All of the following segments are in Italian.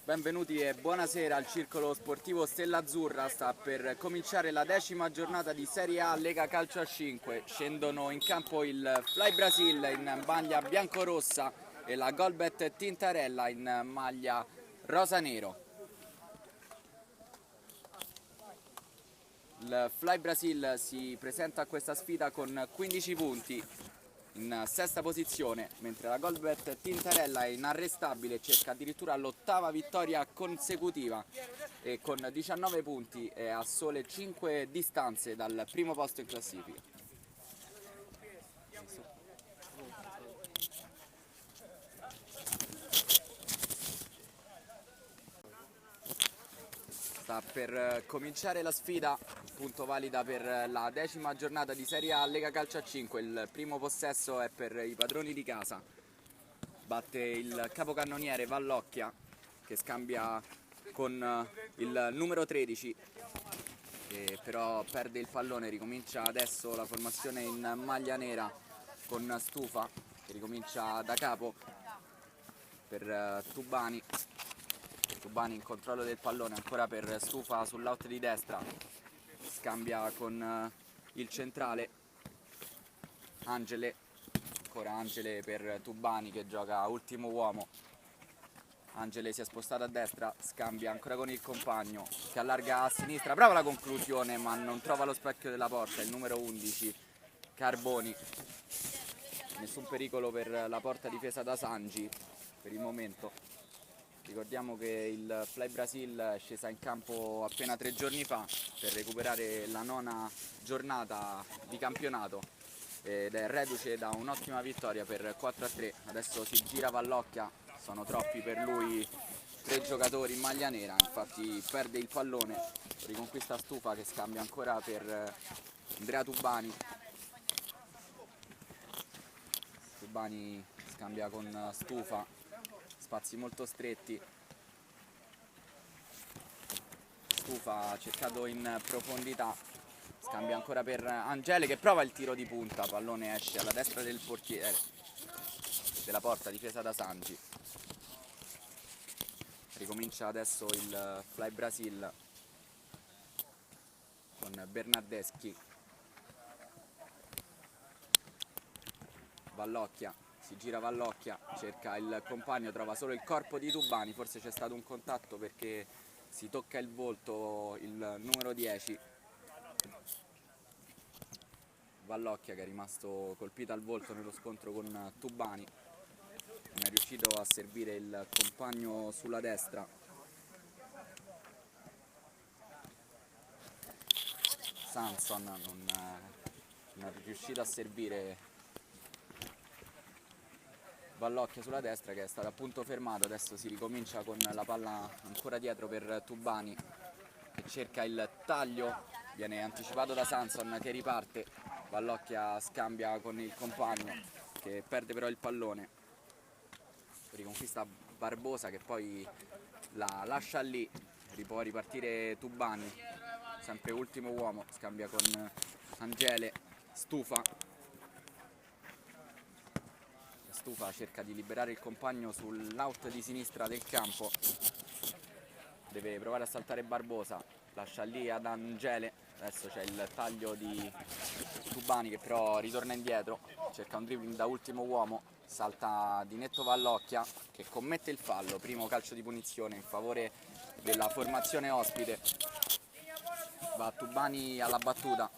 Benvenuti e buonasera al circolo sportivo Stella Azzurra. Sta per cominciare la 10ª giornata di Serie A Lega Calcio a 5. Scendono in campo il Fly Brasil in maglia biancorossa e la Golbet Tintarella in maglia rosa-nero. Il Fly Brasil si presenta a questa sfida con 15 punti in sesta posizione, mentre la Golbet Tintarella è inarrestabile e cerca addirittura l'8ª vittoria consecutiva e con 19 punti è a sole 5 distanze dal primo posto in classifica. Sta per cominciare la sfida, appunto valida per la 10ª giornata di Serie A Lega Calcio a 5. Il primo possesso è per i padroni di casa. Batte il capocannoniere Vallocchia che scambia con il numero 13, che però perde il pallone. Ricomincia adesso la formazione in maglia nera con Stufa che ricomincia da capo per Tubani in controllo del pallone, ancora per Stufa sull'out di destra, scambia con il centrale Angele, ancora Angele per Tubani che gioca ultimo uomo. Angele si è spostato a destra, scambia ancora con il compagno che allarga a sinistra, brava la conclusione ma non trova lo specchio della porta, il numero 11 Carboni. Nessun pericolo per la porta difesa da Sangi per il momento. Ricordiamo che il Fly Brasil è scesa in campo appena 3 giorni fa per recuperare la 9ª giornata di campionato ed è reduce da un'ottima vittoria per 4-3. Adesso si gira Vallocchia, sono troppi per lui 3 giocatori in maglia nera, infatti perde il pallone, riconquista Stufa che scambia ancora per Andrea Tubani. Tubani scambia con Stufa, spazi molto stretti. Stufa cercato in profondità, scambia ancora per Angele che prova il tiro di punta, pallone esce alla destra del portiere della porta difesa da Sangi. Ricomincia adesso il Fly Brasil con Bernardeschi. Vallocchia, si gira Vallocchia, cerca il compagno, trova solo il corpo di Tubani, forse c'è stato un contatto perché si tocca il volto il numero 10. Vallocchia che è rimasto colpito al volto nello scontro con Tubani, non è riuscito a servire il compagno sulla destra. Sanson non è riuscito a servire Vallocchia sulla destra, che è stato appunto fermato. Adesso si ricomincia con la palla ancora dietro per Tubani che cerca il taglio, viene anticipato da Sanson che riparte. Vallocchia scambia con il compagno che perde però il pallone, riconquista Barbosa che poi la lascia lì, può ripartire Tubani, sempre ultimo uomo, scambia con Angele. Stufa cerca di liberare il compagno sull'out di sinistra del campo, deve provare a saltare Barbosa, lascia lì ad Angele. Adesso c'è il taglio di Tubani che però ritorna indietro, cerca un dribbling da ultimo uomo, salta di netto Vallocchia che commette il fallo, primo calcio di punizione in favore della formazione ospite. Va Tubani alla battuta,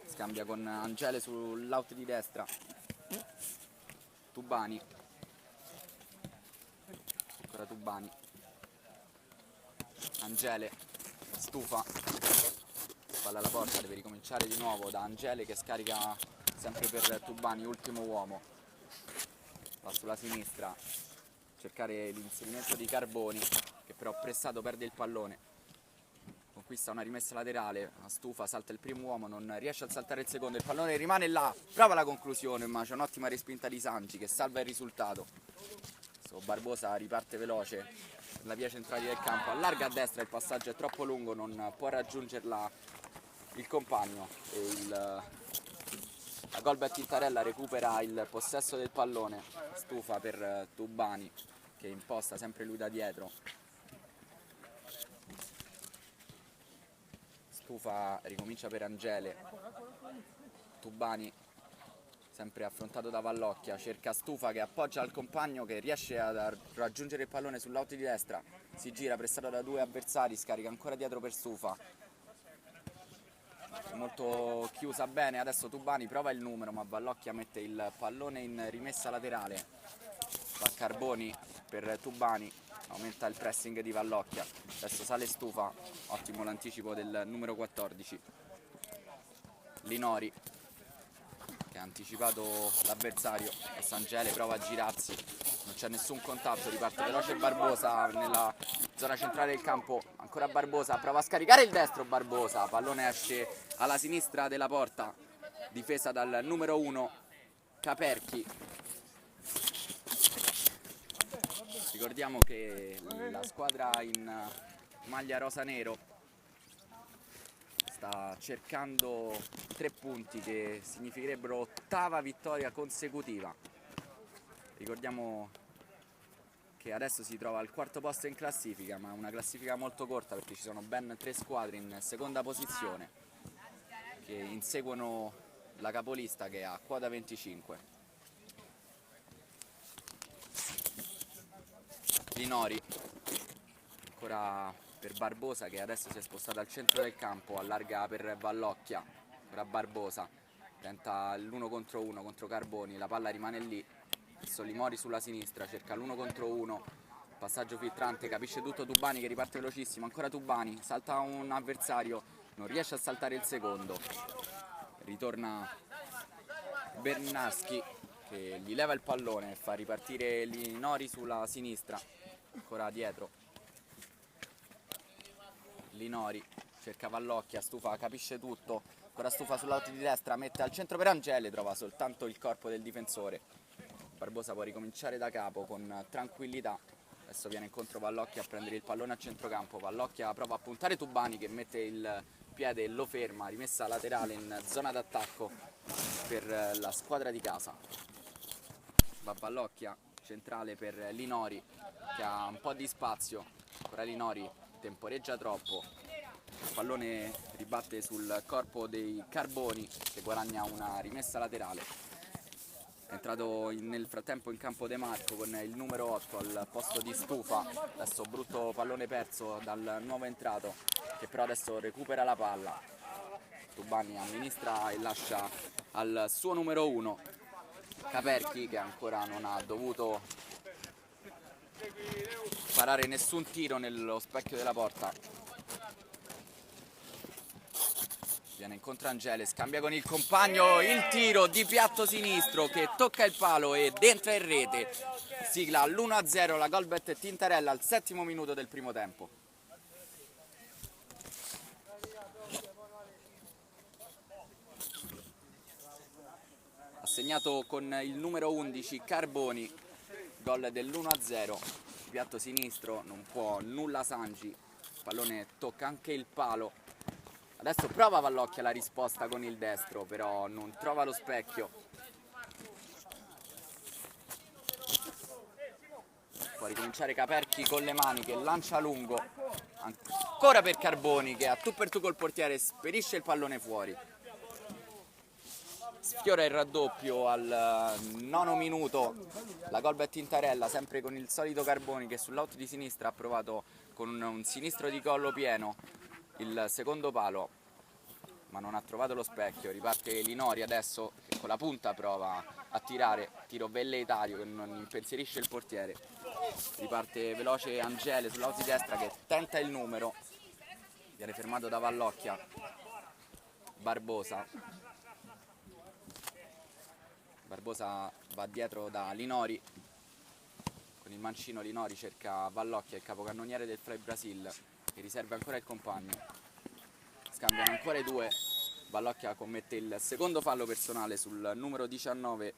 scambia con Angele sull'out di destra. Tubani, ancora Tubani, Angele, Stufa, palla alla porta, deve ricominciare di nuovo da Angele che scarica sempre per Tubani, ultimo uomo, va sulla sinistra, cercare l'inserimento di Carboni che però pressato perde il pallone, conquista una rimessa laterale, Stufa salta il primo uomo, non riesce a saltare il secondo, il pallone rimane là, prova la conclusione ma c'è un'ottima respinta di Sangi che salva il risultato. Barbosa riparte veloce nella via centrale del campo, allarga a destra, il passaggio è troppo lungo, non può raggiungerla il compagno e la Golbet Tintarella recupera il possesso del pallone. Stufa per Tubani che imposta sempre lui da dietro, Stufa ricomincia per Angele. Tubani sempre affrontato da Vallocchia, cerca Stufa che appoggia al compagno che riesce a raggiungere il pallone sull'out di destra, si gira pressato da due avversari, scarica ancora dietro per Stufa, molto chiusa bene. Adesso Tubani prova il numero ma Vallocchia mette il pallone in rimessa laterale, va Carboni per Tubani, aumenta il pressing di Vallocchia, adesso sale Stufa, ottimo l'anticipo del numero 14, Linori che ha anticipato l'avversario, adesso Angele prova a girarsi, non c'è nessun contatto, riparte veloce Barbosa nella zona centrale del campo, ancora Barbosa, prova a scaricare il destro Barbosa, pallone esce alla sinistra della porta, difesa dal numero 1 Caperchi. Ricordiamo che la squadra in maglia rosa-nero sta cercando 3 punti che significherebbero 8ª vittoria consecutiva. Ricordiamo che adesso si trova al 4° posto in classifica, ma una classifica molto corta perché ci sono ben 3 squadre in seconda posizione che inseguono la capolista che è a quota 25. Linori ancora per Barbosa che adesso si è spostato al centro del campo, allarga per Vallocchia, ora Barbosa tenta l'1 contro 1 contro Carboni, la palla rimane lì, adesso Linori sulla sinistra cerca l'1 contro 1, passaggio filtrante, capisce tutto Tubani che riparte velocissimo, ancora Tubani, salta un avversario, non riesce a saltare il secondo, ritorna Bernaschi che gli leva il pallone e fa ripartire Linori sulla sinistra, ancora dietro Linori cerca Vallocchia, Stufa capisce tutto, ancora Stufa sull'out di destra, mette al centro per Angele, trova soltanto il corpo del difensore, Barbosa può ricominciare da capo con tranquillità, adesso viene incontro Vallocchia a prendere il pallone a centrocampo, Vallocchia prova a puntare Tubani che mette il piede e lo ferma, rimessa laterale in zona d'attacco per la squadra di casa, va Vallocchia centrale per Linori che ha un po' di spazio, ancora Linori temporeggia troppo, il pallone ribatte sul corpo dei Carboni che guadagna una rimessa laterale, è entrato nel frattempo in campo De Marco con il numero 8 al posto di Stufa, adesso brutto pallone perso dal nuovo entrato che però adesso recupera la palla, Tubani amministra e lascia al suo numero 1 Caperchi che ancora non ha dovuto parare nessun tiro nello specchio della porta, viene incontro Angele, scambia con il compagno, il tiro di piatto sinistro che tocca il palo ed entra in rete, sigla l'1-0 la Golbet Tintarella al 7° minuto del primo tempo. Assegnato con il numero 11 Carboni, gol dell'1-0, piatto sinistro, non può nulla Sangi, il pallone tocca anche il palo, adesso prova Vallocchia la risposta con il destro, però non trova lo specchio, può ricominciare Caperchi con le mani che lancia lungo, ancora per Carboni che a tu per tu col portiere sperisce il pallone fuori. Sfiora il raddoppio al 9° minuto la Golbet Tintarella, sempre con il solito Carboni che sull'out di sinistra ha provato con un sinistro di collo pieno il secondo palo ma non ha trovato lo specchio, riparte Linori adesso che con la punta prova a tirare, tiro velleitario che non impensierisce il portiere, riparte veloce Angele sull'out di destra che tenta il numero, viene fermato da Vallocchia, Barbosa va dietro da Linori, con il mancino Linori cerca Vallocchia, il capocannoniere del Fly Brasil, che riserva ancora il compagno. Scambiano ancora i due, Vallocchia commette il secondo fallo personale sul numero 19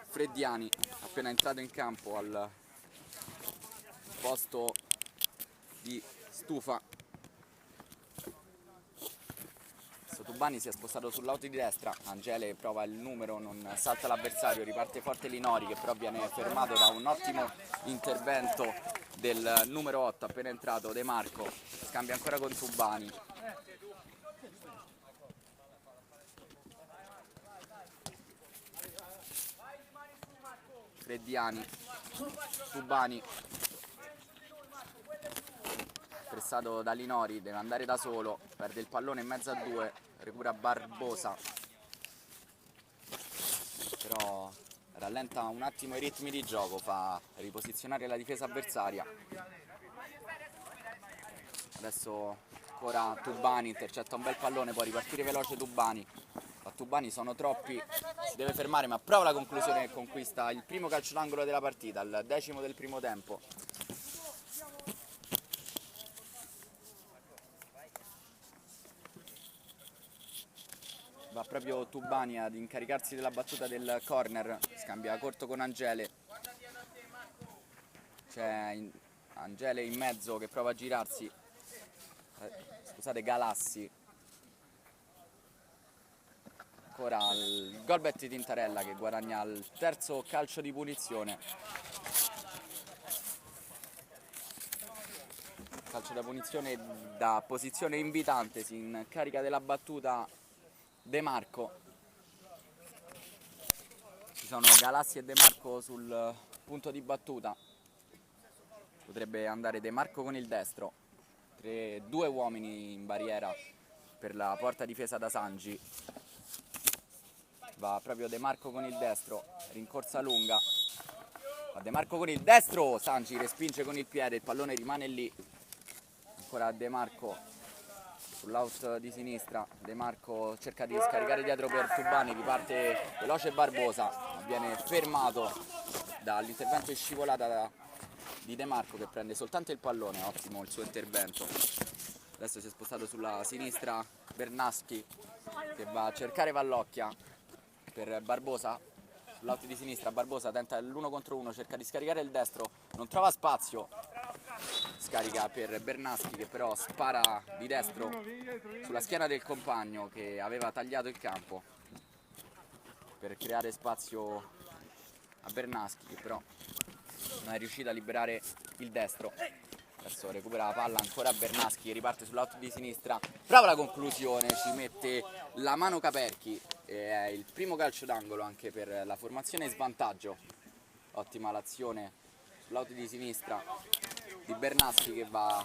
Freddiani, appena entrato in campo al posto di Stufa. Tubani si è spostato sull'out di destra, Angele prova il numero, non salta l'avversario, riparte forte Linori che però viene fermato da un ottimo intervento del numero 8 appena entrato De Marco, scambia ancora con Tubani, Freddiani, Tubani, pressato da Linori, deve andare da solo, perde il pallone in mezzo a due, recupera Barbosa, però rallenta un attimo i ritmi di gioco, fa riposizionare la difesa avversaria. Adesso ancora Tubani, intercetta un bel pallone, può ripartire veloce Tubani. A Tubani sono troppi, si deve fermare, ma prova la conclusione che conquista il primo calcio d'angolo della partita, il 10° del primo tempo. Va proprio Tubani ad incaricarsi della battuta del corner, scambia corto con Angele. C'è Angele in mezzo che prova a girarsi, scusate, Galassi. Ancora il Golbet di Tintarella che guadagna il terzo calcio di punizione. Calcio da punizione da posizione invitante, si incarica della battuta De Marco. Ci sono Galassi e De Marco sul punto di battuta. Potrebbe andare De Marco con il destro. Due uomini in barriera per la porta difesa da Sangi. Va proprio De Marco con il destro, rincorsa lunga. Va De Marco con il destro, Sangi respinge con il piede, il pallone rimane lì. Ancora De Marco sull'out di sinistra, De Marco cerca di scaricare dietro per Tubani, riparte veloce Barbosa, ma viene fermato dall'intervento in scivolata di De Marco che prende soltanto il pallone. Ottimo il suo intervento. Adesso si è spostato sulla sinistra Bernaschi che va a cercare Vallocchia per Barbosa. Sull'out di sinistra Barbosa tenta l'1 contro 1, cerca di scaricare il destro, non trova spazio, scarica per Bernaschi che però spara di destro sulla schiena del compagno che aveva tagliato il campo per creare spazio a Bernaschi, che però non è riuscito a liberare il destro. Adesso recupera la palla ancora Bernaschi che riparte sull'out di sinistra, prova la conclusione, ci mette la mano Caperchi e è il primo calcio d'angolo anche per la formazione in svantaggio. Ottima l'azione sull'out di sinistra di Bernaschi che va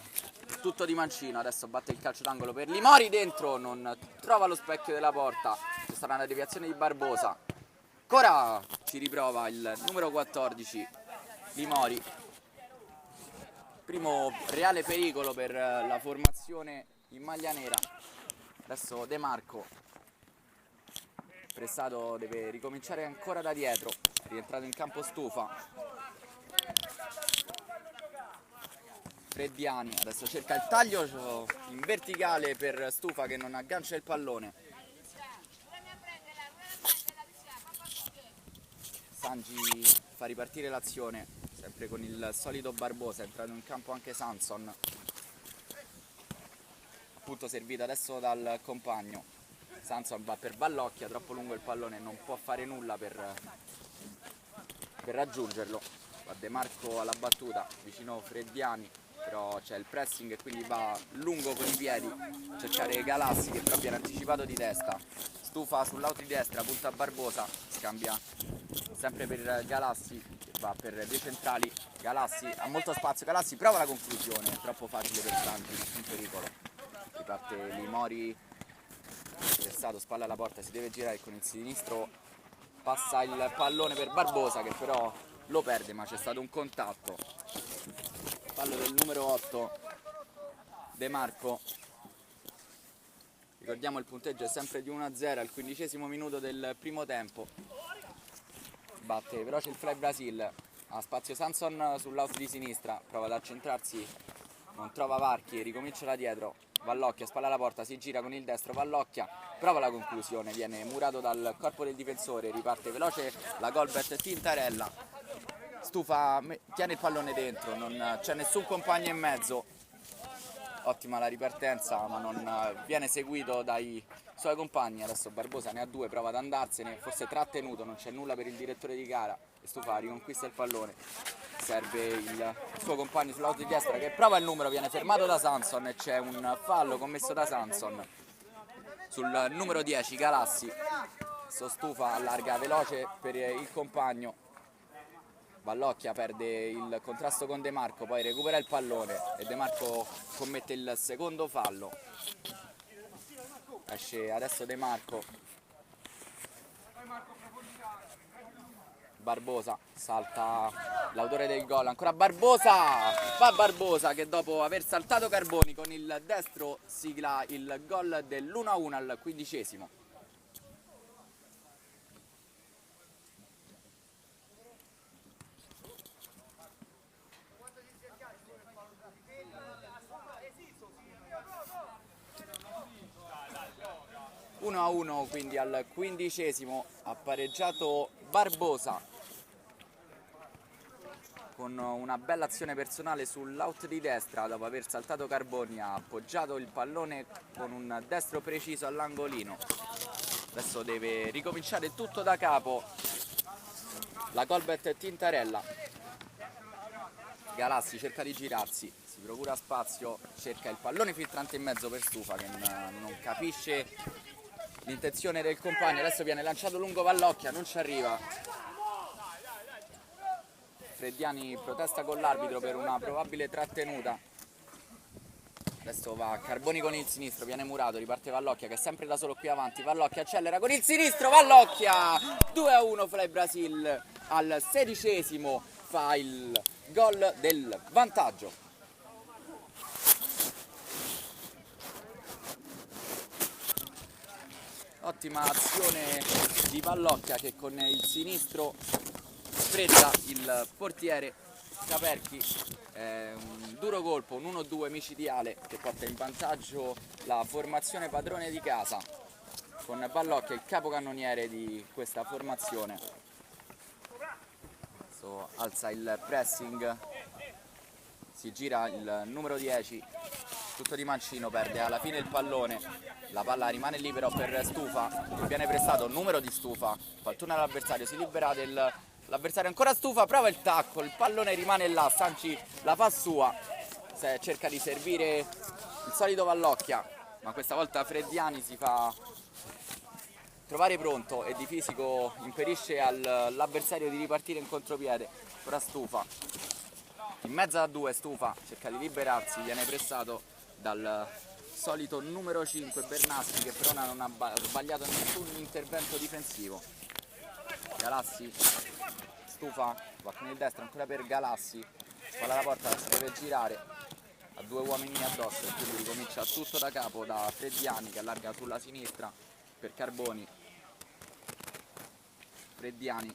tutto di mancino. Adesso batte il calcio d'angolo per Limori, dentro, non trova lo specchio della porta, c'è stata una deviazione di Barbosa. Ancora ci riprova il numero 14 Limori. Primo reale pericolo per la formazione in maglia nera. Adesso De Marco, pressato, deve ricominciare ancora da dietro, è rientrato in campo Stufa. Freddiani adesso cerca il taglio in verticale per Stufa che non aggancia il pallone. Sangi fa ripartire l'azione, sempre con il solito Barbosa, è entrato in campo anche Sanson, appunto servito adesso dal compagno. Sanson va per Vallocchia, troppo lungo il pallone, non può fare nulla per raggiungerlo. Va De Marco alla battuta, vicino Freddiani, però c'è il pressing e quindi va lungo con i piedi a cercare Galassi che però viene anticipato di testa. Stufa sull'auto di destra, punta a Barbosa, scambia sempre per Galassi che va per due centrali. Galassi ha molto spazio, Galassi prova la conclusione, è troppo facile per Santi, nessun pericolo. Riparte Limori, pressato, spalla alla porta, si deve girare con il sinistro, passa il pallone per Barbosa che però lo perde, ma c'è stato un contatto. Fallo del numero 8 De Marco. Ricordiamo il punteggio è sempre di 1-0 al 15° minuto del primo tempo. Batte veloce il Fly Brasil, ha spazio Sanson sull'out di sinistra, prova ad accentrarsi, non trova Varchi, ricomincia da dietro. Vallocchia, spalla alla porta, si gira con il destro, Vallocchia prova la conclusione, viene murato dal corpo del difensore, riparte veloce la Golbet Tintarella. Stufa, tiene il pallone dentro, non c'è nessun compagno in mezzo. Ottima la ripartenza, ma non viene seguito dai suoi compagni. Adesso Barbosa ne ha due, prova ad andarsene, forse trattenuto, non c'è nulla per il direttore di gara e Stufa riconquista il pallone. Serve il suo compagno sull'auto di destra che prova il numero, viene fermato da Sanson e c'è un fallo commesso da Sanson. sul numero 10 Galassi. Stufa, allarga veloce per il compagno, Vallocchia perde il contrasto con De Marco, poi recupera il pallone e De Marco commette il secondo fallo. Esce adesso De Marco, Barbosa, salta l'autore del gol, ancora Barbosa, fa Barbosa che dopo aver saltato Carboni con il destro sigla il gol dell'1-1 al 15°. Uno a uno, quindi al 15°, ha pareggiato Barbosa con una bella azione personale sull'out di destra. Dopo aver saltato Carboni ha appoggiato il pallone con un destro preciso all'angolino. Adesso deve ricominciare tutto da capo la Colbert Tintarella. Galassi cerca di girarsi, si procura spazio, cerca il pallone filtrante in mezzo per Stufa che non capisce l'intenzione del compagno. Adesso viene lanciato lungo Vallocchia, non ci arriva. Freddiani protesta con l'arbitro per una probabile trattenuta. Adesso va Carboni con il sinistro, viene murato, riparte Vallocchia che è sempre da solo qui avanti. Vallocchia accelera con il sinistro, Vallocchia 2-1 Fly Brasil al 16°, fa il gol del vantaggio. Ottima azione di Vallocchia che con il sinistro sfretta il portiere Caperchi. Un duro colpo, un 1-2 micidiale che porta in vantaggio la formazione padrone di casa, con Vallocchia il capocannoniere di questa formazione. Adesso alza il pressing, si gira il numero 10, tutto di mancino, perde alla fine il pallone, la palla rimane lì però per Stufa, viene prestato, numero di Stufa, fa il tunnel all'avversario, si libera l'avversario, ancora Stufa, prova il tacco, il pallone rimane là, Sanci la fa sua, cerca di servire il solito Vallocchia, ma questa volta Freddiani si fa trovare pronto e di fisico impedisce all'avversario di ripartire in contropiede. Ora Stufa, in mezzo a due, Stufa cerca di liberarsi, viene pressato dal solito numero 5 Bernaschi che però non ha sbagliato nessun intervento difensivo. Galassi, Stufa, va con il destro ancora per Galassi, spalla alla porta, si deve girare, ha due uomini addosso e quindi ricomincia tutto da capo da Freddiani che allarga sulla sinistra per Carboni. Freddiani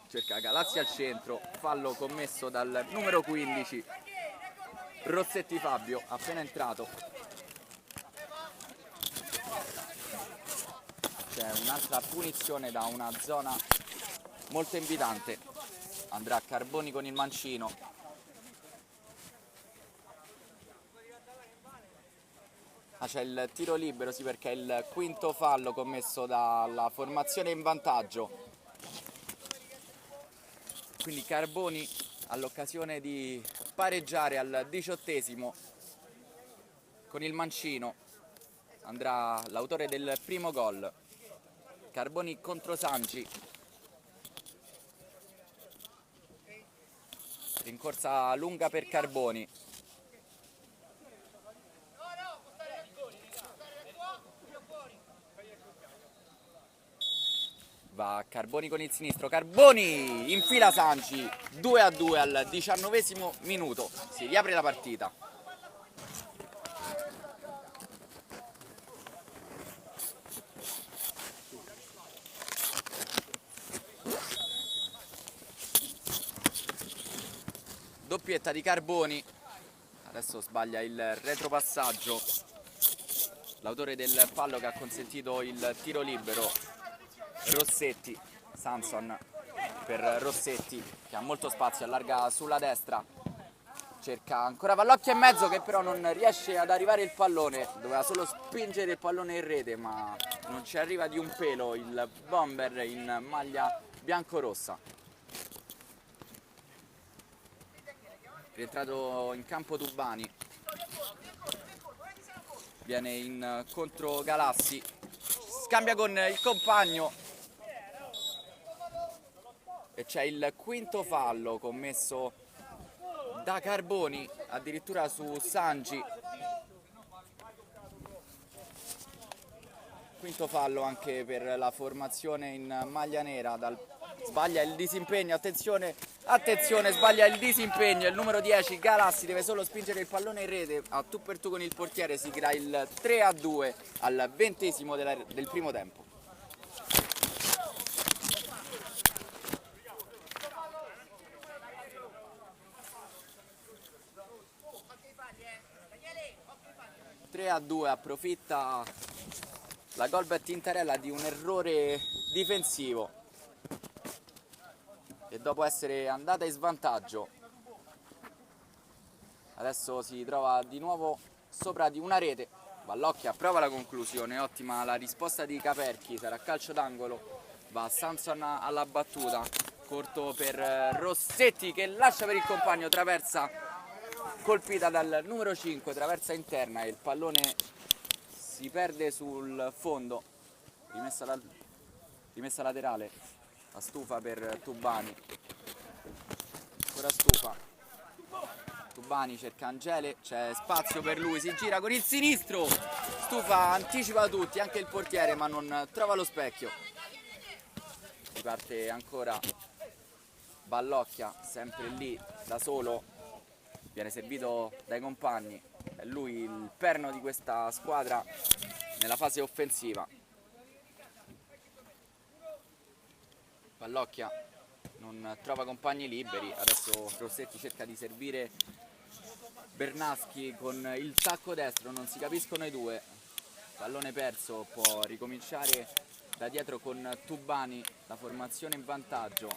cerca Galassi al centro, fallo commesso dal numero 15 Rossetti Fabio, appena entrato. C'è un'altra punizione da una zona molto invitante, andrà Carboni con il mancino. C'è il tiro libero, sì, perché è il quinto fallo commesso dalla formazione in vantaggio. Quindi Carboni ha l'occasione di pareggiare al 18° con il mancino. Andrà l'autore del primo gol, Carboni contro Sanci. Rincorsa lunga per Carboni. Va Carboni con il sinistro, Carboni infila Sanci, 2-2 al 19° minuto, si riapre la partita. Doppietta di Carboni, adesso sbaglia il retropassaggio, l'autore del fallo che ha consentito il tiro libero. Rossetti, Samson per Rossetti che ha molto spazio, allarga sulla destra, cerca ancora Vallocchia in mezzo che però non riesce ad arrivare il pallone, doveva solo spingere il pallone in rete ma non ci arriva di un pelo il bomber in maglia biancorossa. Rientrato in campo Tubani, viene in contro Galassi, scambia con il compagno e c'è il quinto fallo commesso da Carboni addirittura su Sangi. Quinto fallo anche per la formazione in maglia nera. Sbaglia il disimpegno, attenzione, sbaglia il disimpegno. Il numero 10 Galassi deve solo spingere il pallone in rete a tu per tu con il portiere. Si crea il 3-2 al 20° del primo tempo. Approfitta la Golbet Tintarella di un errore difensivo e dopo essere andata in svantaggio adesso si trova di nuovo sopra di una rete. Vallocchia prova la conclusione, ottima la risposta di Caperchi, sarà calcio d'angolo, va Samson alla battuta, corto per Rossetti che lascia per il compagno, traversa colpita dal numero 5, traversa interna e il pallone si perde sul fondo. Rimessa laterale, la stufa per Tubani, ancora stufa, Tubani cerca Angele, c'è spazio per lui, si gira con il sinistro, stufa anticipa tutti, anche il portiere, ma non trova lo specchio. Riparte ancora Vallocchia, sempre lì da solo, viene servito dai compagni, è lui il perno di questa squadra nella fase offensiva. Vallocchia non trova compagni liberi, adesso Rossetti cerca di servire Bernaschi con il tacco destro, non si capiscono i due, pallone perso, può ricominciare da dietro con Tubani, la formazione in vantaggio.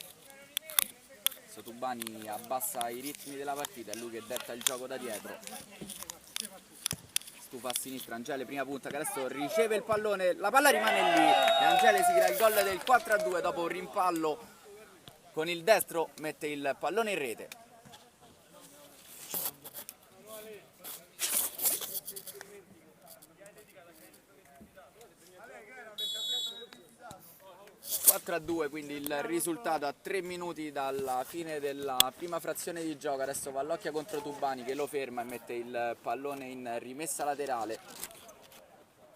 Adesso Tubani abbassa i ritmi della partita, è lui che detta il gioco da dietro. Stufa a sinistra, Angele prima punta che adesso riceve il pallone, la palla rimane lì e Angele si crea il gol del 4-2 dopo un rimpallo con il destro, mette il pallone in rete. 4-2, quindi il risultato a 3 minuti dalla fine della prima frazione di gioco. Adesso Vallocchia contro Tubani che lo ferma e mette il pallone in rimessa laterale,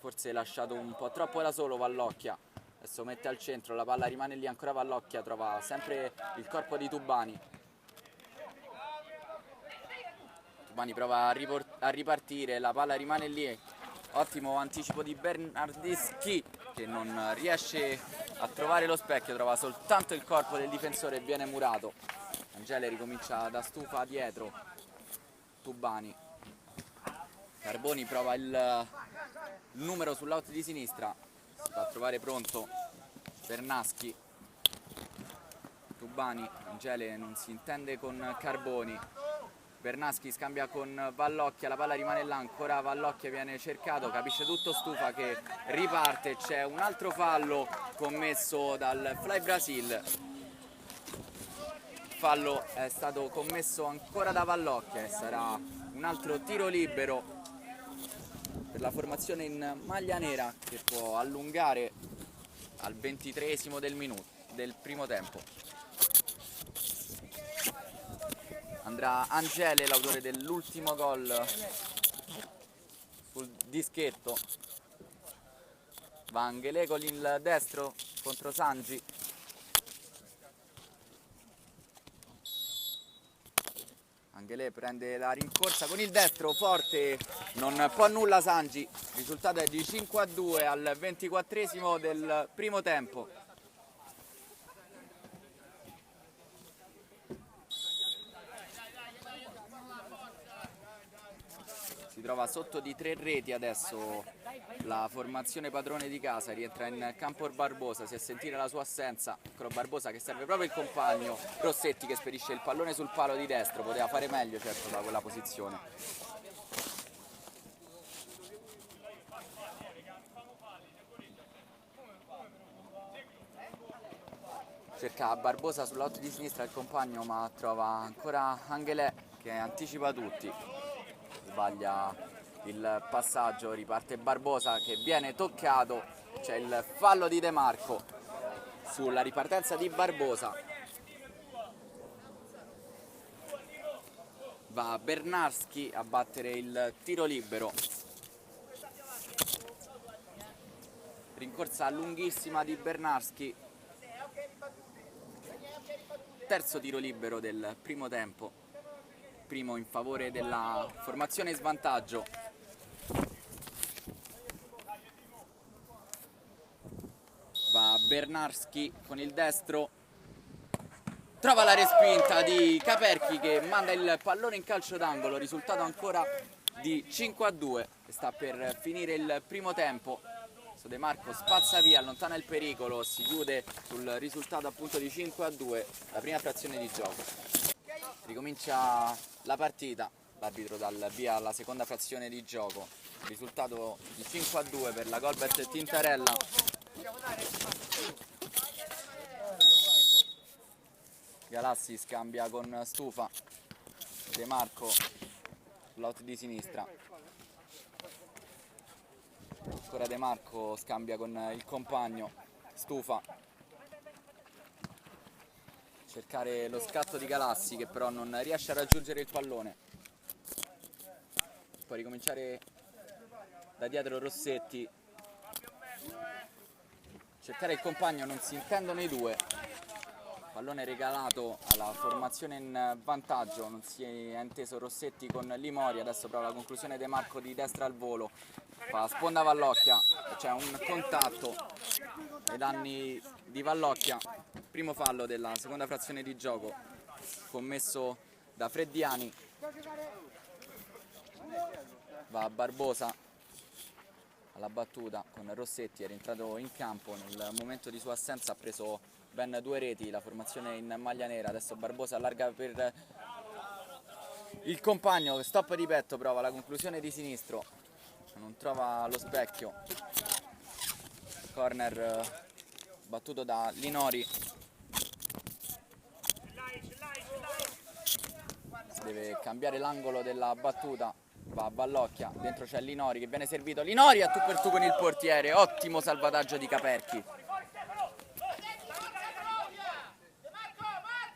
forse lasciato un po' troppo da solo Vallocchia. Adesso mette al centro, la palla rimane lì, ancora Vallocchia, trova sempre il corpo di Tubani. Tubani prova a ripartire, la palla rimane lì, ottimo anticipo di Bernardeschi che non riesce a trovare lo specchio, trova soltanto il corpo del difensore e viene murato. Angele ricomincia da stufa dietro, Tubani, Carboni prova il numero sull'out di sinistra, si fa trovare pronto Bernaschi, Tubani, Angele non si intende con Carboni, Bernaschi scambia con Vallocchia, la palla rimane là, ancora Vallocchia viene cercato, capisce tutto Stufa che riparte, c'è un altro fallo commesso dal Fly Brasil. Il fallo è stato commesso ancora da Vallocchia e sarà un altro tiro libero per la formazione in maglia nera che può allungare al 23° del primo tempo. Andrà Angele, l'autore dell'ultimo gol sul dischetto. Va Angele con il destro contro Sangi. Angele prende la rincorsa con il destro, forte, non può nulla Sangi. Il risultato è di 5-2 al 24° del primo tempo. Si trova sotto di 3 reti adesso la formazione padrone di casa, rientra in campo Barbosa, si è sentita la sua assenza, ancora Barbosa che serve proprio il compagno, Rossetti che spedisce il pallone sul palo di destro, poteva fare meglio certo da quella posizione. Cerca Barbosa sull'out di sinistra il compagno ma trova ancora Angele che anticipa tutti. Sbaglia il passaggio, riparte Barbosa che viene toccato, c'è il fallo di De Marco sulla ripartenza di Barbosa. Va Bernarski a battere il tiro libero. Rincorsa lunghissima di Bernarski. Terzo tiro libero del primo tempo. Primo in favore della formazione in svantaggio. Va Bernarski con il destro. Trova la respinta di Caperchi che manda il pallone in calcio d'angolo, risultato ancora di 5-2 e sta per finire il primo tempo. De Marco spazza via, allontana il pericolo, si chiude sul risultato appunto di 5-2 la prima frazione di gioco. Ricomincia la partita, l'arbitro dà il via alla seconda frazione di gioco, risultato di 5-2 per la Golbert Tintarella. Galassi scambia con Stufa, De Marco sull'out di sinistra, ancora De Marco scambia con il compagno, Stufa, cercare lo scatto di Galassi che però non riesce a raggiungere il pallone, può ricominciare da dietro Rossetti, cercare il compagno, non si intendono i due. Pallone regalato alla formazione in vantaggio, non si è inteso Rossetti con Limori, adesso prova la conclusione De Marco di destra al volo, fa sponda Vallocchia, c'è un contatto ai danni di Vallocchia, primo fallo della seconda frazione di gioco commesso da Freddiani. Va Barbosa alla battuta con Rossetti, è rientrato in campo, nel momento di sua assenza ha preso ben 2 reti, la formazione in maglia nera. Adesso Barbosa allarga per il compagno, stop di petto, prova la conclusione di sinistro, non trova lo specchio, corner battuto da Linori, si deve cambiare l'angolo della battuta, va a Vallocchia, dentro c'è Linori che viene servito, Linori a tu per tu con il portiere, ottimo salvataggio di Caperchi.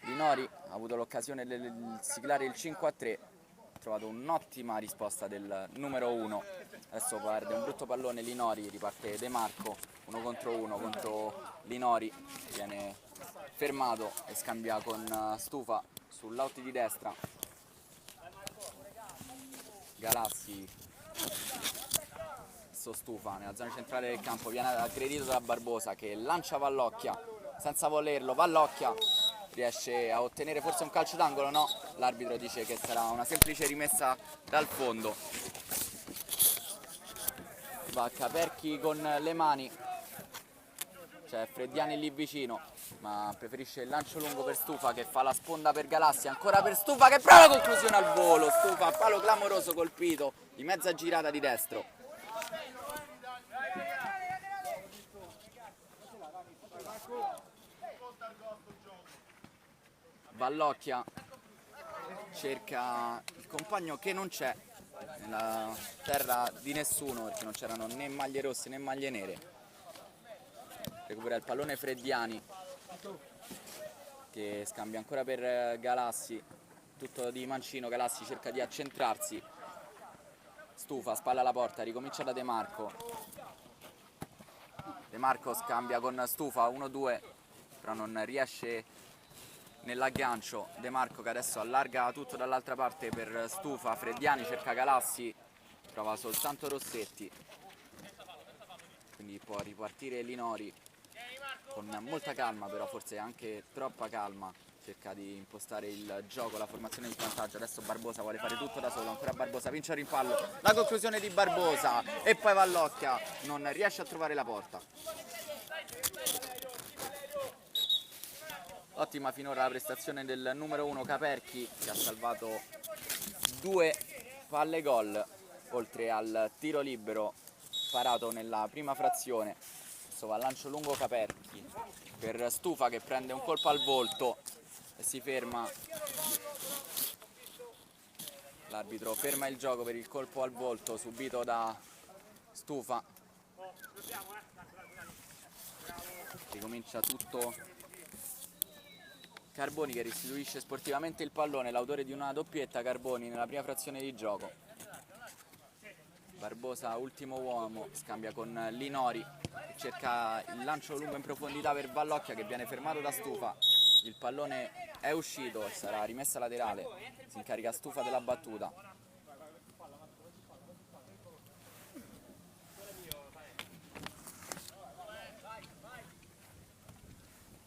Linori ha avuto l'occasione di siglare il 5-3, ha trovato un'ottima risposta del numero 1, adesso perde un brutto pallone Linori, riparte De Marco, 1 contro 1 contro Linori, viene fermato e scambia con Stufa sull'out di destra. Galassi, Stufa nella zona centrale del campo, viene aggredito da Barbosa che lancia Vallocchia senza volerlo, Vallocchia riesce a ottenere forse un calcio d'angolo, no, l'arbitro dice che sarà una semplice rimessa dal fondo. Va Caperchi con le mani, c'è Freddiani lì vicino ma preferisce il lancio lungo per Stufa che fa la sponda per Galassi, ancora per Stufa che prova la conclusione al volo, Stufa palo clamoroso colpito di mezza girata di destro. Vallocchia cerca il compagno che non c'è nella terra di nessuno perché non c'erano né maglie rosse né maglie nere. Recupera il pallone Freddiani che scambia ancora per Galassi, tutto di mancino, Galassi cerca di accentrarsi, Stufa spalla alla porta, ricomincia da De Marco, De Marco scambia con Stufa 1-2 però non riesce nell'aggancio, De Marco che adesso allarga tutto dall'altra parte per Stufa, Freddiani cerca Galassi, trova soltanto Rossetti, quindi può ripartire Linori con molta calma, però forse anche troppa calma, cerca di impostare il gioco, la formazione di vantaggio. Adesso Barbosa vuole fare tutto da solo, ancora Barbosa vince il rimpallo, la conclusione di Barbosa e poi Vallocchia non riesce a trovare la porta. Ottima finora la prestazione del numero 1 Caperchi che ha salvato 2 palle gol oltre al tiro libero parato nella prima frazione. Adesso va al lancio lungo Caperchi per Stufa che prende un colpo al volto e si ferma. L'arbitro ferma il gioco per il colpo al volto subito da Stufa. Ricomincia tutto Carboni che restituisce sportivamente il pallone, l'autore di una doppietta Carboni nella prima frazione di gioco. Barbosa, ultimo uomo, scambia con Linori che cerca il lancio lungo in profondità per Vallocchia che viene fermato da Stufa. Il pallone è uscito, sarà rimessa laterale, si incarica Stufa della battuta.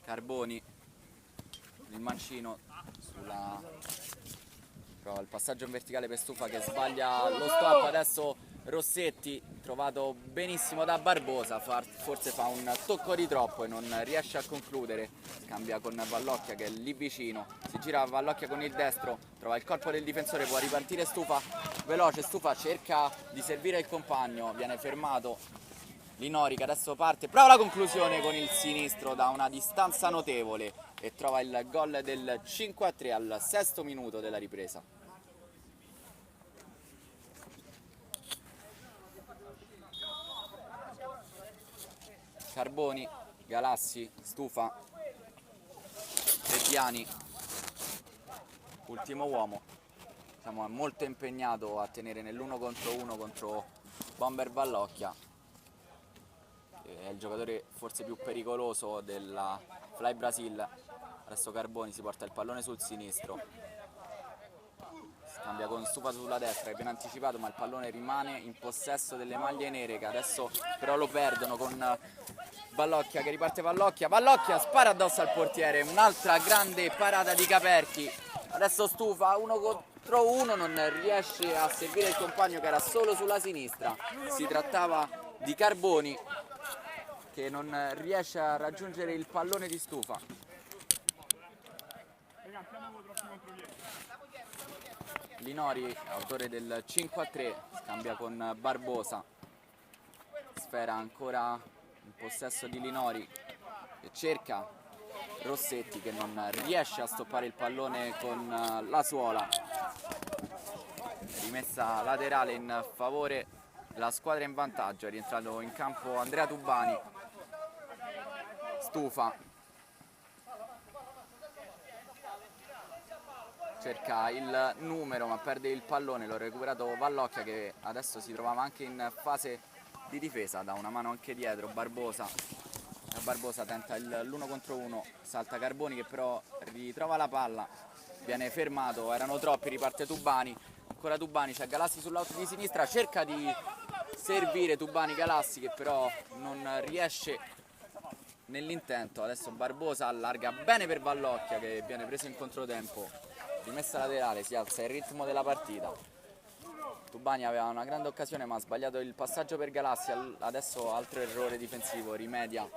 Carboni, il mancino prova il passaggio in verticale per Stufa che sbaglia lo stop. Adesso Rossetti, trovato benissimo da Barbosa, forse fa un tocco di troppo e non riesce a concludere. Scambia con Vallocchia che è lì vicino, si gira Vallocchia con il destro, trova il corpo del difensore, può ripartire Stufa veloce. Stufa cerca di servire il compagno, viene fermato Linori che adesso parte, prova la conclusione con il sinistro da una distanza notevole e trova il gol del 5-3 al 6° minuto della ripresa. Carboni, Galassi, Stufa, Reggiani, ultimo uomo, diciamo, è molto impegnato a tenere nell'1 contro 1 contro Bomber Vallocchia, è il giocatore forse più pericoloso della Fly Brasil. Adesso Carboni si porta il pallone sul sinistro, scambia con Stufa sulla destra che viene anticipato ma il pallone rimane in possesso delle maglie nere che adesso però lo perdono con Vallocchia che riparte. Vallocchia spara addosso al portiere, un'altra grande parata di Caperchi. Adesso Stufa 1 contro 1, non riesce a servire il compagno che era solo sulla sinistra. Si trattava di Carboni che non riesce a raggiungere il pallone di Stufa. Linori, autore del 5-3, scambia con Barbosa. Sfera ancora in possesso di Linori che cerca Rossetti che non riesce a stoppare il pallone con la suola. Rimessa laterale in favore della squadra in vantaggio, è rientrato in campo Andrea Tubani. Stufa cerca il numero ma perde il pallone, l'ha recuperato Vallocchia che adesso si trovava anche in fase di difesa, da una mano anche dietro. Barbosa tenta l'1 contro 1, salta Carboni che però ritrova la palla, viene fermato, erano troppi, riparte Tubani, ancora Tubani, c'è Galassi sull'out di sinistra, cerca di servire Tubani Galassi che però non riesce nell'intento. Adesso Barbosa allarga bene per Vallocchia che viene preso in controtempo, rimessa laterale, si alza il ritmo della partita. Tubani aveva una grande occasione ma ha sbagliato il passaggio per Galassi, adesso altro errore difensivo, rimedia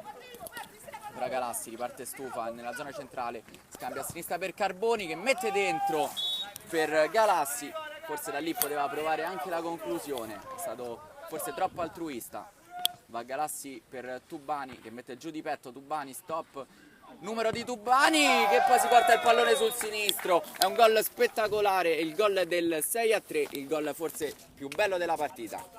ora Galassi, riparte Stufa nella zona centrale, scambia a sinistra per Carboni che mette dentro per Galassi, forse da lì poteva provare anche la conclusione, è stato forse troppo altruista. Va Galassi per Tubani che mette giù di petto, Tubani stop, numero di Tubani che poi si porta il pallone sul sinistro. È un gol spettacolare, il gol del 6-3, il gol forse più bello della partita.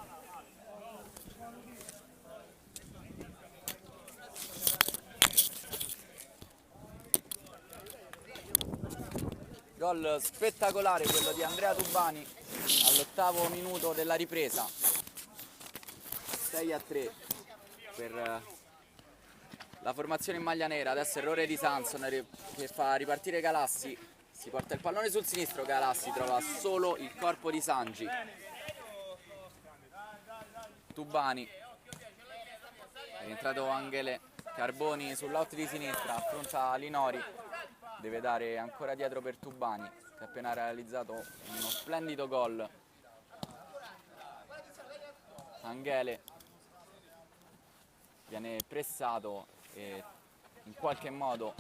Gol spettacolare quello di Andrea Tubani all'8° minuto della ripresa. 6-3 per la formazione in maglia nera. Adesso errore di Sanson che fa ripartire Galassi, si porta il pallone sul sinistro, Galassi trova solo il corpo di Sangi. Tubani, è rientrato Angele, Carboni sull'out di sinistra, affronta Linori, deve dare ancora dietro per Tubani che ha appena realizzato uno splendido gol. Angele viene pressato e in qualche modo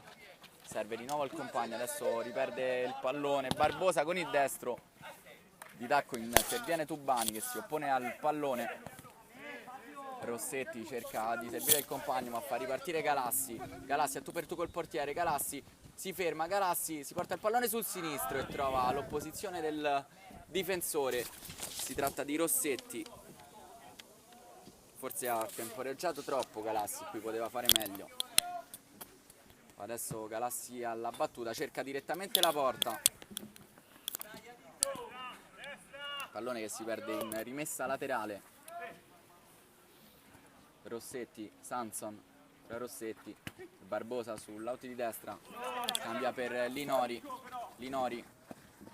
serve di nuovo il compagno, adesso riperde il pallone. Barbosa con il destro, di tacco interviene Tubani che si oppone al pallone. Rossetti cerca di servire il compagno ma fa ripartire Galassi, Galassi a tu per tu col portiere, Galassi si ferma, Galassi si porta il pallone sul sinistro e trova l'opposizione del difensore. Si tratta di Rossetti. Forse ha temporeggiato troppo Galassi, qui poteva fare meglio. Adesso Galassi alla battuta, cerca direttamente la porta. Pallone che si perde in rimessa laterale. Rossetti, Sanson, Rossetti, Barbosa sull'auto di destra, cambia per Linori. Linori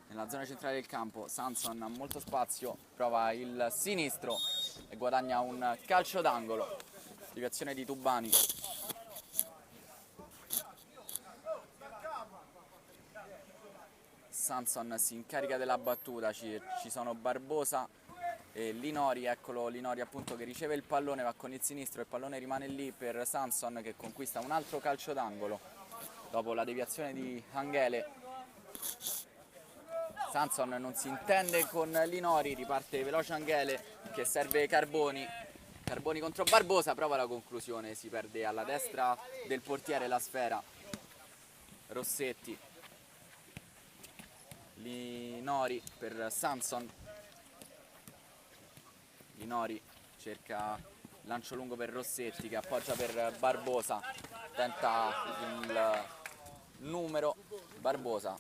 nella zona centrale del campo, Sanson ha molto spazio, prova il sinistro e guadagna un calcio d'angolo. Deviazione di Tubani. Sanson si incarica della battuta, ci sono Barbosa e Linori, eccolo Linori appunto che riceve il pallone, va con il sinistro, il pallone rimane lì per Sanson che conquista un altro calcio d'angolo dopo la deviazione di Anghele. Sanson non si intende con Linori, riparte veloce Anghele che serve Carboni. Carboni contro Barbosa, prova la conclusione, si perde alla destra del portiere la sfera. Rossetti, Linori per Sanson. Linori cerca lancio lungo per Rossetti che appoggia per Barbosa, tenta il numero. Barbosa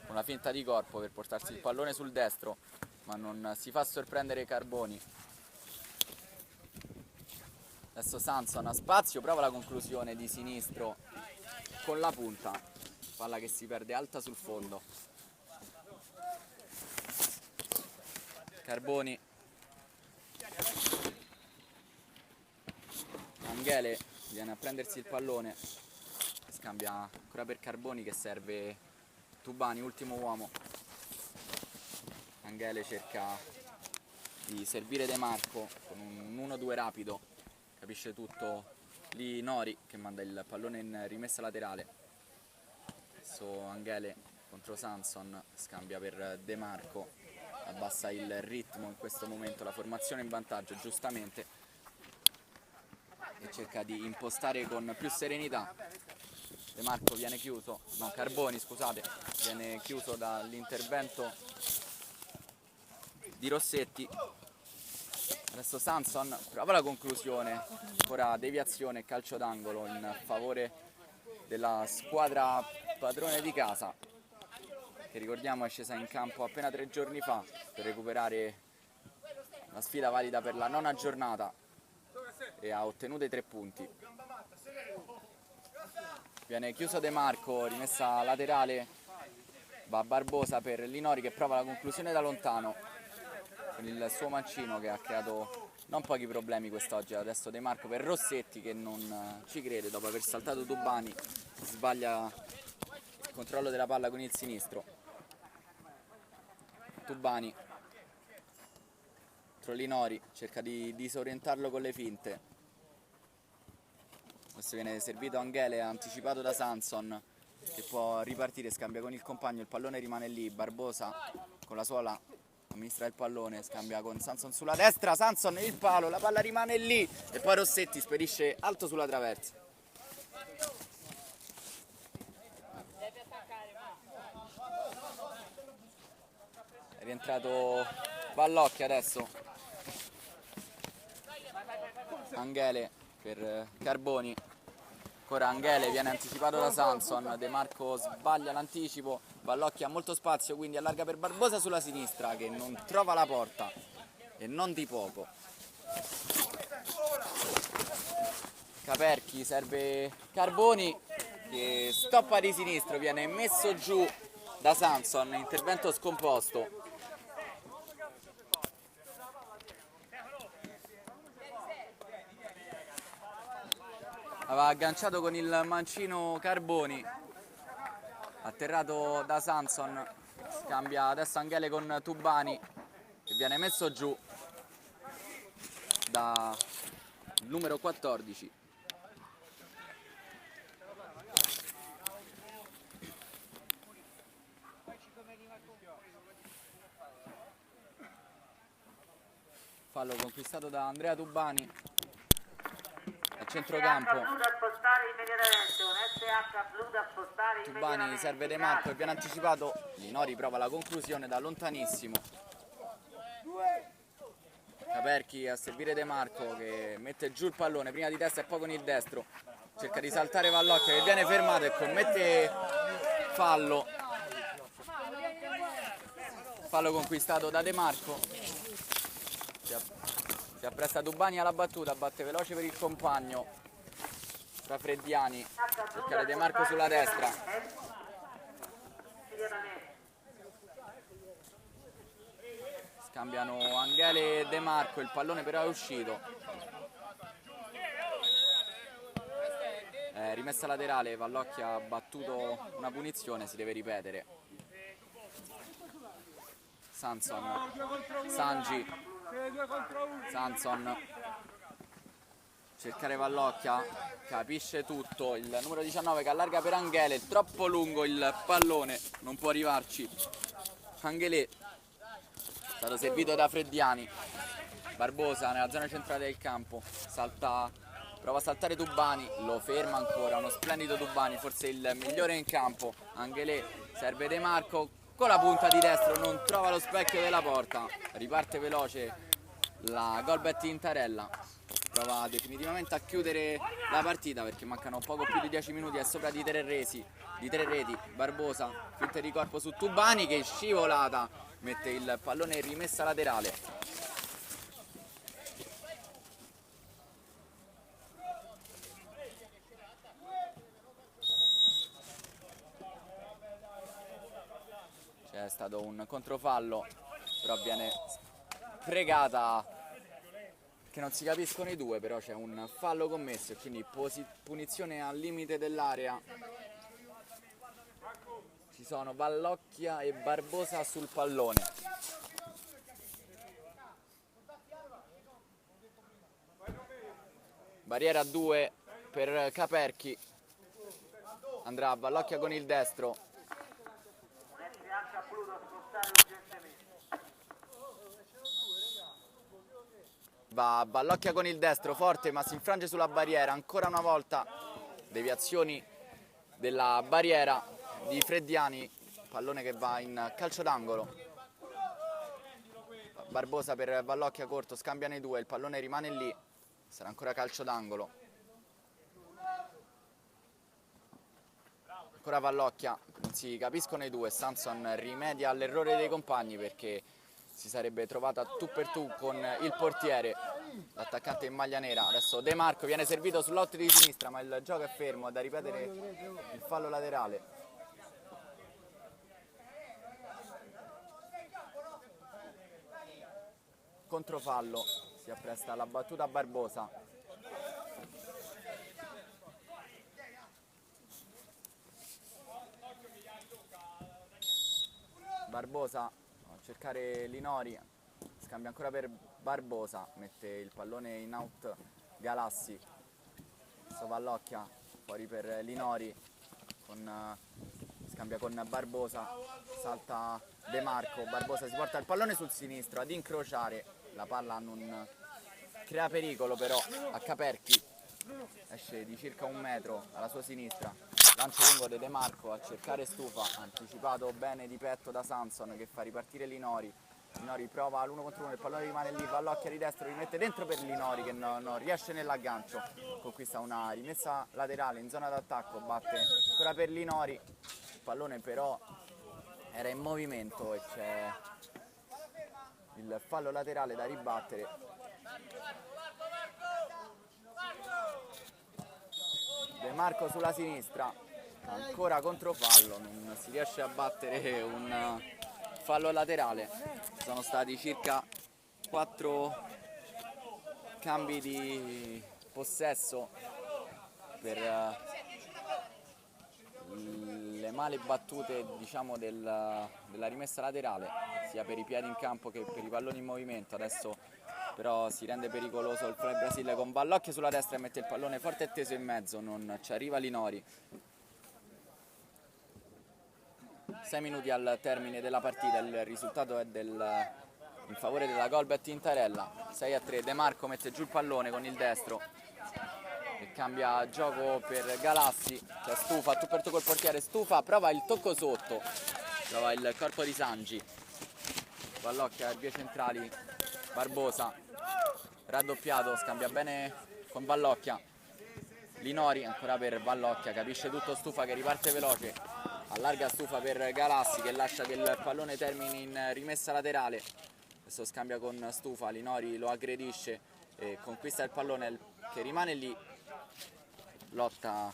con la finta di corpo per portarsi il pallone sul destro, ma non si fa sorprendere Carboni. Adesso Sanson ha spazio, prova la conclusione di sinistro con la punta, palla che si perde alta sul fondo. Carboni, Anghele viene a prendersi il pallone, scambia ancora per Carboni che serve Tubani, ultimo uomo. Anghele cerca di servire De Marco con un 1-2 rapido, capisce tutto Linori che manda il pallone in rimessa laterale. Adesso Anghele contro Sanson, scambia per De Marco, abbassa il ritmo in questo momento, la formazione in vantaggio giustamente e cerca di impostare con più serenità. De Marco viene chiuso, no Carboni scusate, viene chiuso dall'intervento di Rossetti. Adesso Sanson prova la conclusione, ancora deviazione e calcio d'angolo in favore della squadra padrone di casa, che ricordiamo è scesa in campo appena 3 giorni fa per recuperare la sfida valida per la 9ª giornata e ha ottenuto i 3 punti. Viene chiuso De Marco, rimessa laterale, va Barbosa per Linori che prova la conclusione da lontano con il suo mancino che ha creato non pochi problemi quest'oggi. Adesso De Marco per Rossetti che non ci crede dopo aver saltato Tubani, sbaglia il controllo della palla con il sinistro. Tubani contro Linori, cerca di disorientarlo con le finte. Adesso viene servito Anghele, anticipato da Sanson che può ripartire, scambia con il compagno, il pallone rimane lì. Barbosa con la suola amministra il pallone, scambia con Sanson sulla destra, Sanson il palo, la palla rimane lì e poi Rossetti spedisce alto sulla traversa. È rientrato Vallocchi adesso. Anghele per Carboni, ancora Anghele viene anticipato da Sanson, De Marco sbaglia l'anticipo, Vallocchi ha molto spazio quindi allarga per Barbosa sulla sinistra che non trova la porta e non di poco. Caperchi serve Carboni che stoppa di sinistro, viene messo giù da Sanson, intervento scomposto. Aveva agganciato con il mancino Carboni, atterrato da Sanson, scambia adesso Anghele con Tubani che viene messo giù da numero 14. Fallo conquistato da Andrea Tubani. centrocampo. Tubani serve De Marco e viene anticipato. Linori prova la conclusione da lontanissimo. Caperchi a servire De Marco che mette giù il pallone prima di testa e poi con il destro cerca di saltare Vallocchia che viene fermato e commette fallo. Fallo conquistato da De Marco. Si appresta Tubani alla battuta, batte veloce per il compagno tra Freddiani, cercare De Marco sulla destra. Scambiano Anghele e De Marco, il pallone però è uscito. Rimessa laterale, Vallocchia ha battuto una punizione, si deve ripetere. Sanson cercare Vallocchia, capisce tutto, il numero 19 che allarga per Anghele, troppo lungo il pallone, non può arrivarci Anghele, è stato servito da Freddiani. Barbosa nella zona centrale del campo, prova a saltare Tubani, lo ferma ancora, uno splendido Tubani, forse il migliore in campo. Anghele serve De Marco con la punta di destro, non trova lo specchio della porta, riparte veloce la Golbet Tintarella, prova definitivamente a chiudere la partita perché mancano poco più di 10 minuti, è sopra di 3 reti. Barbosa, finta di corpo su Tubani che è scivolata, mette il pallone in rimessa laterale. C'è stato un controfallo, però viene fregata, che non si capiscono i due, però c'è un fallo commesso e quindi punizione al limite dell'area. Ci sono Vallocchia e Barbosa sul pallone. Barriera a 2 per Caperchi, andrà Vallocchia con il destro. Va Vallocchia con il destro, forte ma si infrange sulla barriera, ancora una volta deviazioni della barriera di Freddiani, pallone che va in calcio d'angolo. Barbosa per Vallocchia corto, scambiano i due, il pallone rimane lì, sarà ancora calcio d'angolo. Ancora Vallocchia, non si capiscono i due, Sanson rimedia all'errore dei compagni perché si sarebbe trovata tu per tu con il portiere, l'attaccante in maglia nera. Adesso De Marco viene servito sull'otto di sinistra ma il gioco è fermo, è da ripetere il fallo laterale. Controfallo, si appresta alla battuta Barbosa. Barbosa a cercare Linori, scambia ancora per Barbosa, mette il pallone in out Galassi. Adesso Vallocchia fuori per Linori, scambia con Barbosa, salta De Marco, Barbosa si porta il pallone sul sinistro ad incrociare, la palla non crea pericolo però a Caperchi, esce di circa 1 metro alla sua sinistra, lancio lungo di De Marco a cercare Stufa, anticipato bene di petto da Sanson che fa ripartire Linori. Linori prova l'1 contro 1, il pallone rimane lì, Vallocchia di destro, rimette dentro per Linori che non riesce nell'aggancio, conquista una rimessa laterale in zona d'attacco, batte ancora per Linori, il pallone però era in movimento e c'è il fallo laterale da ribattere. De Marco sulla sinistra, ancora controfallo, non si riesce a battere un fallo laterale. Sono stati circa 4 cambi di possesso per le male battute, diciamo, della rimessa laterale, sia per i piedi in campo che per i palloni in movimento. Adesso però si rende pericoloso il Fly Brasile con Vallocchia sulla destra e mette il pallone forte e teso in mezzo, non ci arriva Linori. 6 minuti al termine della partita, il risultato è in favore della Golbet Tintarella, 6-3. De Marco mette giù il pallone con il destro che cambia gioco per Galassi, cioè Stufa, tu per tu col portiere, Stufa prova il tocco sotto, trova il corpo di Sangi, Vallocchia e vie centrali, Barbosa, raddoppiato, scambia bene con Vallocchia, Linori ancora per Vallocchia, capisce tutto Stufa che riparte veloce, allarga Stufa per Galassi che lascia che il pallone termini in rimessa laterale, adesso scambia con Stufa, Linori lo aggredisce e conquista il pallone che rimane lì, lotta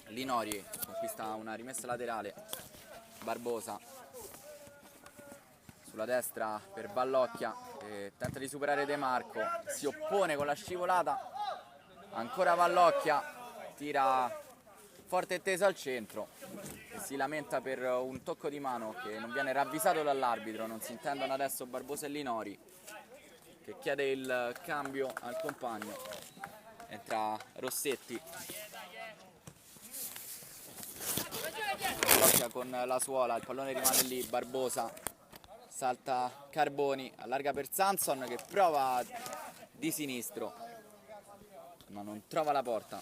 Linori, conquista una rimessa laterale, Barbosa sulla destra per Vallocchia, tenta di superare De Marco, si oppone con la scivolata, ancora Vallocchia, tira forte e teso al centro e si lamenta per un tocco di mano che non viene ravvisato dall'arbitro, non si intendono adesso Barbosa e Linori, che chiede il cambio al compagno, entra Rossetti, Vallocchia con la suola, il pallone rimane lì, Barbosa, salta Carboni, allarga per Sanson che prova di sinistro ma non trova la porta,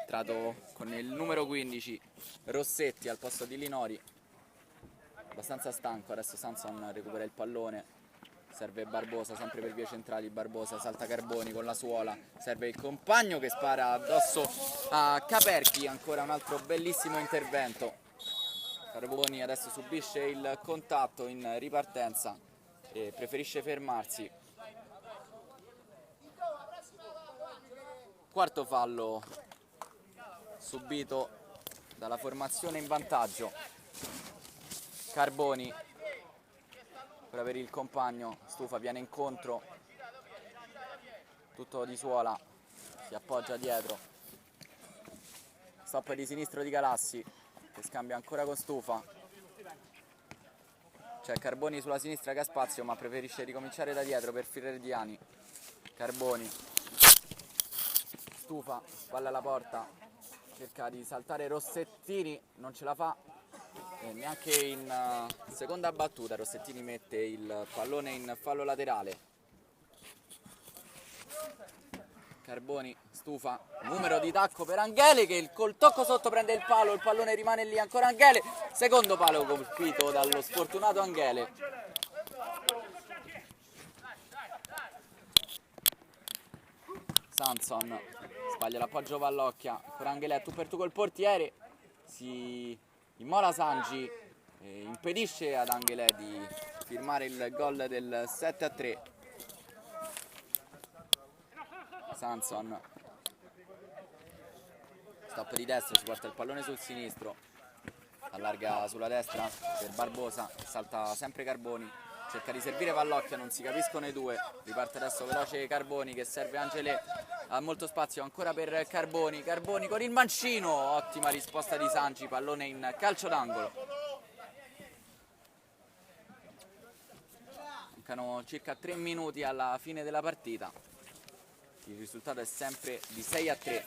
entrato con il numero 15 Rossetti al posto di Linori, abbastanza stanco, adesso Sanson recupera il pallone, serve Barbosa sempre per vie centrali, Barbosa salta Carboni con la suola, serve il compagno che spara addosso a Caperchi, ancora un altro bellissimo intervento, Carboni adesso subisce il contatto in ripartenza e preferisce fermarsi, quarto fallo subito dalla formazione in vantaggio, Carboni per avere il compagno, Stufa viene incontro, tutto di suola, si appoggia dietro, stop di sinistro di Galassi che scambia ancora con Stufa, c'è Carboni sulla sinistra che ha spazio ma preferisce ricominciare da dietro per Firerdiani, Carboni, Stufa, palla alla porta, cerca di saltare Rossettini, non ce la fa e neanche in seconda battuta Rossettini mette il pallone in fallo laterale, Carboni, Stufa, numero di tacco per Anghele che col tocco sotto prende il pallone rimane lì, ancora Anghele, secondo palo colpito dallo sfortunato Anghele, Sanson sbaglia l'appoggio Vallocchia, ancora Anghele tu per tu col portiere, si immola Sangi, impedisce ad Anghele di firmare il gol del 7-3, Sanson, stop di destra, si porta il pallone sul sinistro, allarga sulla destra per Barbosa, salta sempre Carboni, cerca di servire Vallocchia, non si capiscono i due, riparte adesso veloce Carboni che serve Angele, ha molto spazio ancora per Carboni, Carboni con il mancino, ottima risposta di Sangi, pallone in calcio d'angolo. Mancano circa 3 minuti alla fine della partita, il risultato è sempre di 6-3.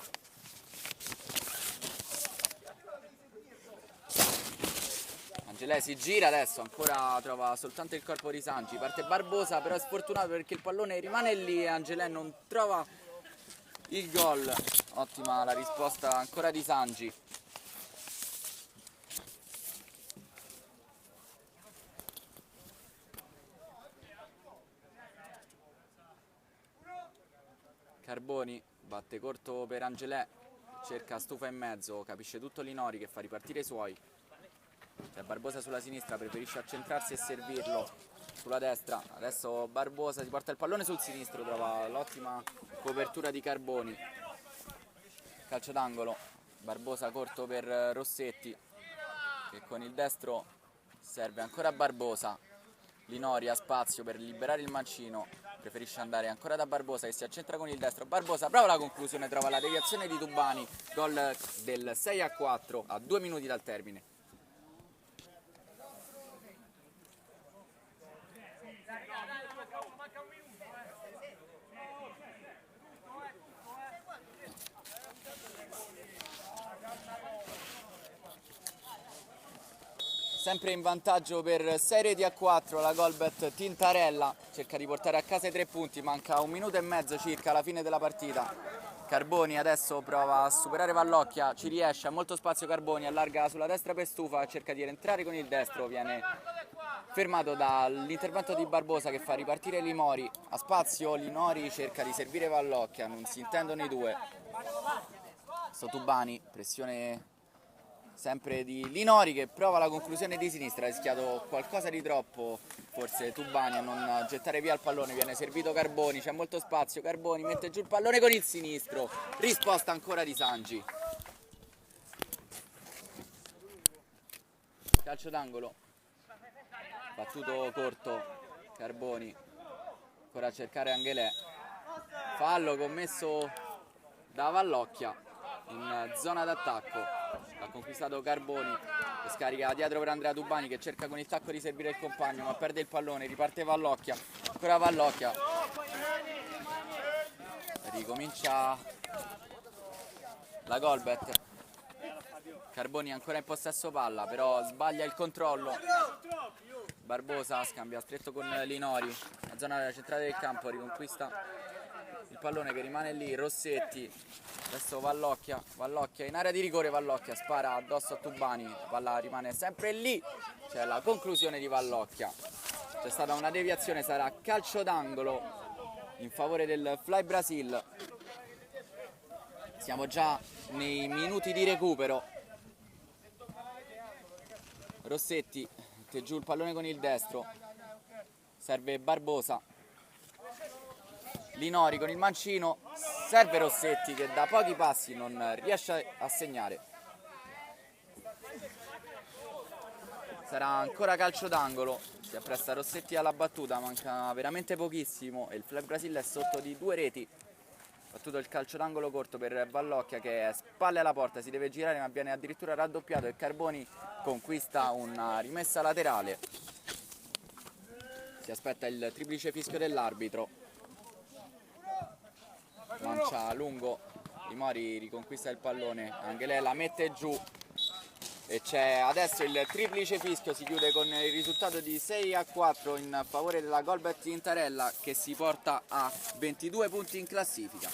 Angelè si gira adesso, ancora trova soltanto il corpo di Sangi, parte Barbosa però è sfortunato perché il pallone rimane lì e Angelè non trova il gol, ottima la risposta ancora di Sangi. Carboni batte corto per Angelè, cerca Stufa in mezzo, capisce tutto Linori che fa ripartire i suoi. C'è Barbosa sulla sinistra, preferisce accentrarsi e servirlo sulla destra, adesso Barbosa si porta il pallone sul sinistro, trova l'ottima copertura di Carboni, calcio d'angolo, Barbosa corto per Rossetti che con il destro serve ancora Barbosa, Linori ha spazio per liberare il mancino, preferisce andare ancora da Barbosa che si accentra con il destro, Barbosa prova la conclusione, trova la deviazione di Tubani, gol del 6-4 a 2 minuti dal termine. Sempre in vantaggio per 6 reti a 4 la Golbet Tintarella, cerca di portare a casa i 3 punti, manca 1 minuto e mezzo circa alla fine della partita. Carboni adesso prova a superare Vallocchia, ci riesce, ha molto spazio Carboni, allarga sulla destra per Stufa, cerca di rientrare con il destro, viene fermato dall'intervento di Barbosa che fa ripartire Linori, a spazio Linori cerca di servire Vallocchia, non si intendono i due. Tubani, pressione sempre di Linori che prova la conclusione di sinistra, ha rischiato qualcosa di troppo forse Tubani a non gettare via il pallone, viene servito Carboni, c'è molto spazio, Carboni mette giù il pallone con il sinistro, risposta ancora di Sangi. Calcio d'angolo, battuto corto, Carboni, ancora a cercare Angelè, fallo commesso da Vallocchia in zona d'attacco, ha conquistato Carboni e scarica dietro per Andrea Tubani che cerca con il tacco di servire il compagno ma perde il pallone, riparte Vallocchia, ancora Vallocchia, ricomincia la Golbet. Carboni ancora in possesso palla, però sbaglia il controllo. Barbosa scambia stretto con Linori, la zona centrale del campo, riconquista il pallone che rimane lì, Rossetti, adesso Vallocchia in area di rigore, Vallocchia spara addosso a Tubani, la palla rimane sempre lì, c'è la conclusione di Vallocchia, c'è stata una deviazione, sarà calcio d'angolo in favore del Fly Brasil. Siamo già nei minuti di recupero. Rossetti mette giù il pallone con il destro, serve Barbosa, Linori con il mancino, serve Rossetti che da pochi passi non riesce a segnare. Sarà ancora calcio d'angolo, si appresta Rossetti alla battuta, manca veramente pochissimo e il Fly Brasil è sotto di 2 reti. Battuto il calcio d'angolo corto per Vallocchia che è spalle alla porta, si deve girare ma viene addirittura raddoppiato e Carboni conquista una rimessa laterale. Si aspetta il triplice fischio dell'arbitro. Lancia lungo, Linori riconquista il pallone, Angelè la mette giù e c'è adesso il triplice fischio, si chiude con il risultato di 6-4 in favore della Golbet Tintarella che si porta a 22 punti in classifica.